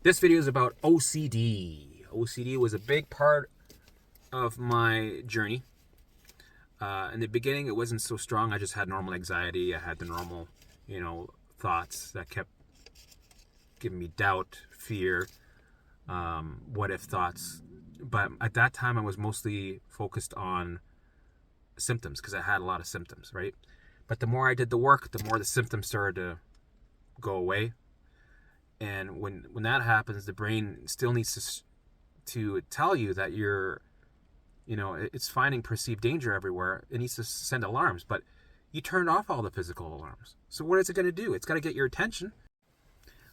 This video is about OCD. OCD was a big part of my journey. In the beginning, it wasn't so strong. I just had normal anxiety. I had the normal, thoughts that kept giving me doubt, fear, what if thoughts. But at that time, I was mostly focused on symptoms because I had a lot of symptoms, right? But the more I did the work, the more the symptoms started to go away. And when that happens, the brain still needs to tell you that it's finding perceived danger everywhere. It needs to send alarms, but you turned off all the physical alarms. So what is it going to do? It's got to get your attention.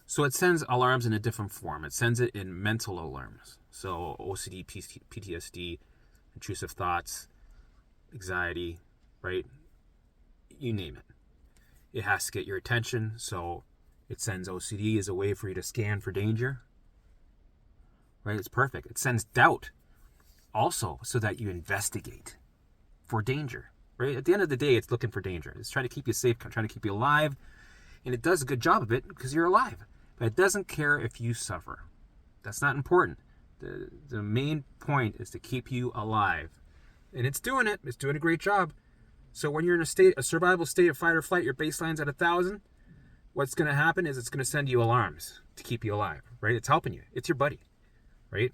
So it sends alarms in a different form. It sends it in mental alarms. So OCD, PTSD, intrusive thoughts, anxiety, right? You name it. It has to get your attention. So it sends OCD as a way for you to scan for danger. Right? It's perfect. It sends doubt also so that you investigate for danger. Right? At the end of the day, it's looking for danger. It's trying to keep you safe, trying to keep you alive. And it does a good job of it because you're alive. But it doesn't care if you suffer. That's not important. The main point is to keep you alive. And it's doing it. It's doing a great job. So when you're in a survival state of fight or flight, your baseline's at 1,000, what's going to happen is it's going to send you alarms to keep you alive, right? It's helping you. It's your buddy, right?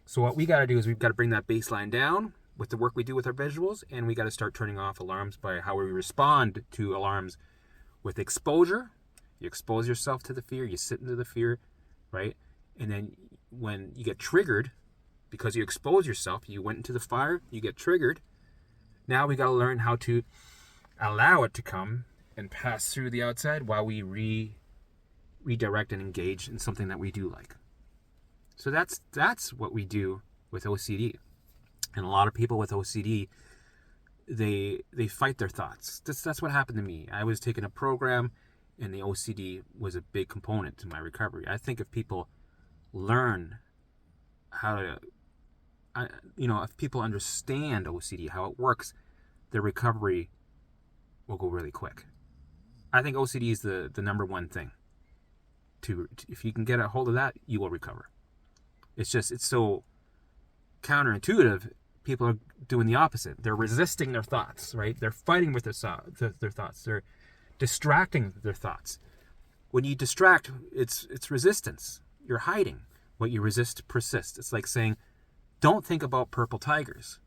So what we got to do is we've got to bring that baseline down with the work we do with our visuals, and we got to start turning off alarms by how we respond to alarms with exposure. You expose yourself to the fear, you sit into the fear, right? And then when you get triggered, because you expose yourself, you went into the fire, you get triggered. Now we got to learn how to allow it to come and pass through the outside while we redirect and engage in something that we do like. So that's what we do with OCD. And a lot of people with OCD, they fight their thoughts. That's what happened to me. I was taking a program, and the OCD was a big component to my recovery. I think if people learn how to, if people understand OCD, how it works, their recovery will go really quick. I think OCD is the number one thing. If you can get a hold of that, you will recover. It's so counterintuitive. People are doing the opposite. They're resisting their thoughts, right? They're fighting with their thoughts. They're distracting their thoughts. When you distract, it's resistance. You're hiding. What you resist persists. It's like saying, don't think about purple tigers.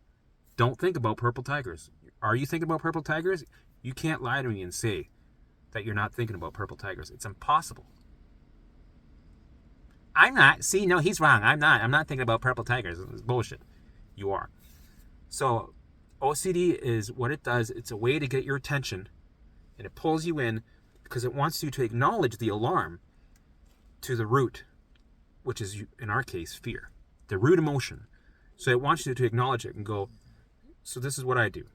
Don't think about purple tigers. Are you thinking about purple tigers? You can't lie to me and say that you're not thinking about purple tigers. It's impossible. I'm not. See, no, he's wrong. I'm not thinking about purple tigers. It's bullshit. You are. So OCD is what it does. It's a way to get your attention, and it pulls you in because it wants you to acknowledge the alarm to the root, which is, in our case, fear, the root emotion. So it wants you to acknowledge it and go, so this is what I do.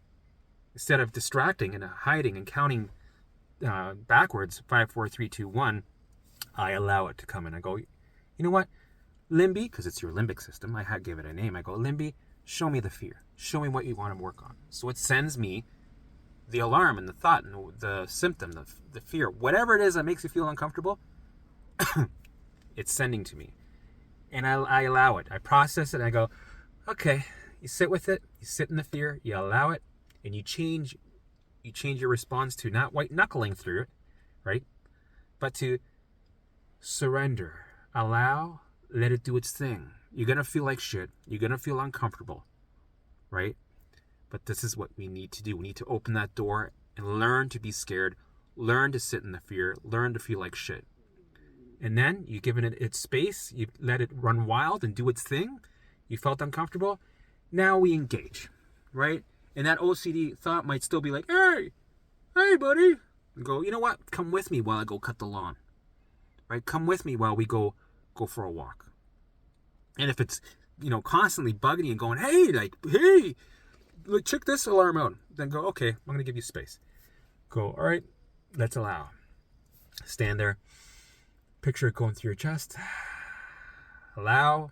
Instead of distracting and hiding and counting backwards, 5, 4, 3, 2, 1, I allow it to come in. I go, you know what? Limby, because it's your limbic system, I give it a name. I go, Limby, show me the fear. Show me what you want to work on. So it sends me the alarm and the thought and the symptom, the fear, whatever it is that makes you feel uncomfortable, it's sending to me. And I allow it. I process it. And I go, okay, you sit with it. You sit in the fear. You allow it. And you change your response to not white knuckling through it, right? But to surrender, allow, let it do its thing. You're going to feel like shit. You're going to feel uncomfortable, right? But this is what we need to do. We need to open that door and learn to be scared, learn to sit in the fear, learn to feel like shit. And then you've given it its space. You let it run wild and do its thing. You felt uncomfortable. Now we engage, right? And that OCD thought might still be like, hey, buddy. And go, you know what? Come with me while I go cut the lawn, right? Come with me while we go for a walk. And if it's, constantly bugging you and going, hey, check this alarm out. Then go, okay, I'm going to give you space. Go, all right, let's allow. Stand there. Picture it going through your chest. Allow.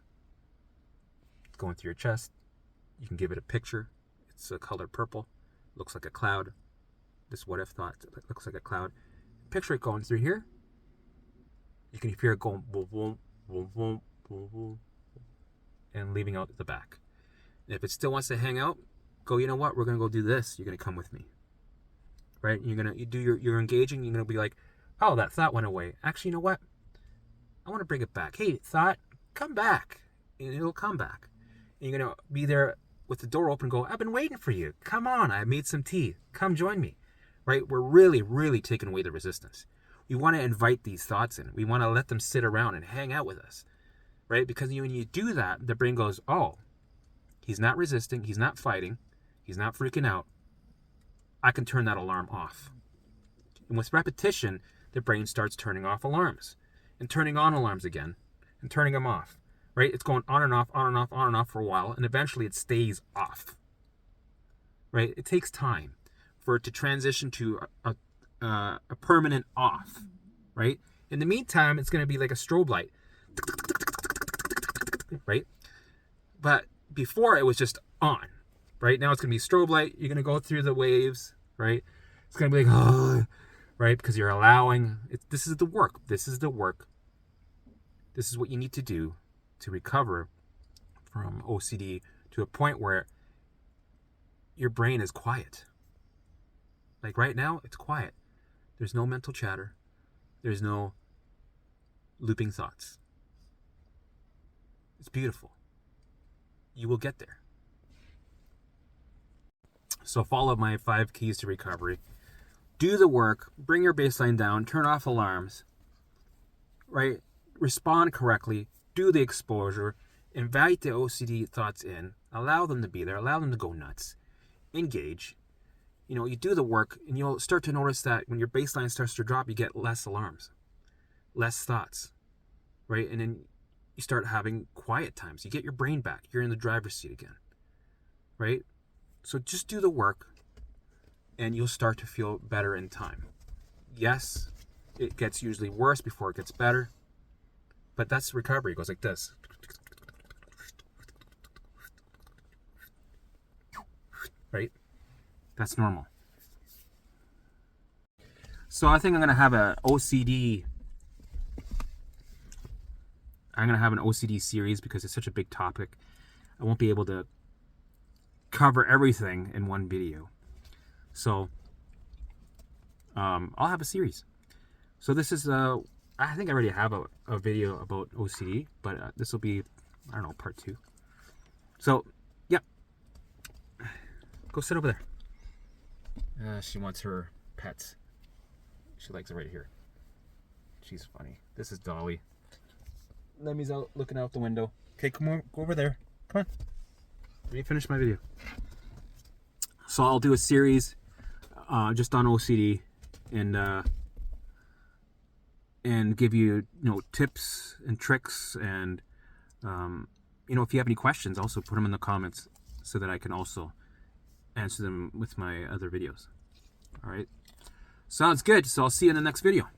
Going through your chest. You can give it a picture. It's a color purple. Looks like a cloud. This what if thought looks like a cloud. Picture it going through here. You can hear it going boom, boom, boom, boom, boom, boom, and leaving out the back. And if it still wants to hang out, go, you know what, we're going to go do this. You're going to come with me. Right? You're engaging. You're going to be like, oh, that thought went away. Actually, you know what? I want to bring it back. Hey, thought, come back. And it'll come back. And you're going to be there with the door open and go, I've been waiting for you. Come on. I made some tea. Come join me. Right? We're really, really taking away the resistance. We want to invite these thoughts in. We want to let them sit around and hang out with us. Right? Because when you do that, the brain goes, oh, he's not resisting. He's not fighting. He's not freaking out. I can turn that alarm off. And with repetition, the brain starts turning off alarms and turning on alarms again and turning them off. Right? It's going on and off, on and off, on and off for a while, and eventually it stays off. Right? It takes time for it to transition to a permanent off. Right? In the meantime, it's going to be like a strobe light. Right? But before it was just on. Right? Now it's going to be strobe light. You're going to go through the waves. Right? It's going to be like, oh, right? Because you're allowing. This is the work. This is the work. This is what you need to do to recover from OCD to a point where your brain is quiet. Like right now, it's quiet. There's no mental chatter. There's no looping thoughts. It's beautiful. You will get there. So follow my 5 keys to recovery. Do the work. Bring your baseline down. Turn off alarms. Right? Respond correctly. Do the exposure. Invite the OCD thoughts in. Allow them to be there. Allow them to go nuts. Engage. You do the work, and you'll start to notice that when your baseline starts to drop, you get less alarms, less thoughts, right? And then you start having quiet times. You get your brain back. You're in the driver's seat again, right? So just do the work, and you'll start to feel better in time. Yes, it gets usually worse before it gets better, but that's recovery. It goes like this. Right? That's normal. So I think I'm going to have an OCD. I'm going to have an OCD series because it's such a big topic. I won't be able to cover everything in one video. So I'll have a series. So this is, I think I already have a video about OCD, but this will be, I don't know, part 2. So, yeah. Go sit over there. She wants her pets. She likes it right here. She's funny. This is Dolly. Lemmy's out looking out the window. Okay, come on, go over there. Come on. Let me finish my video. So I'll do a series just on OCD and give you tips and tricks, and if you have any questions, also put them in the comments so that I can also answer them with my other videos. All right. Sounds good. So I'll see you in the next video.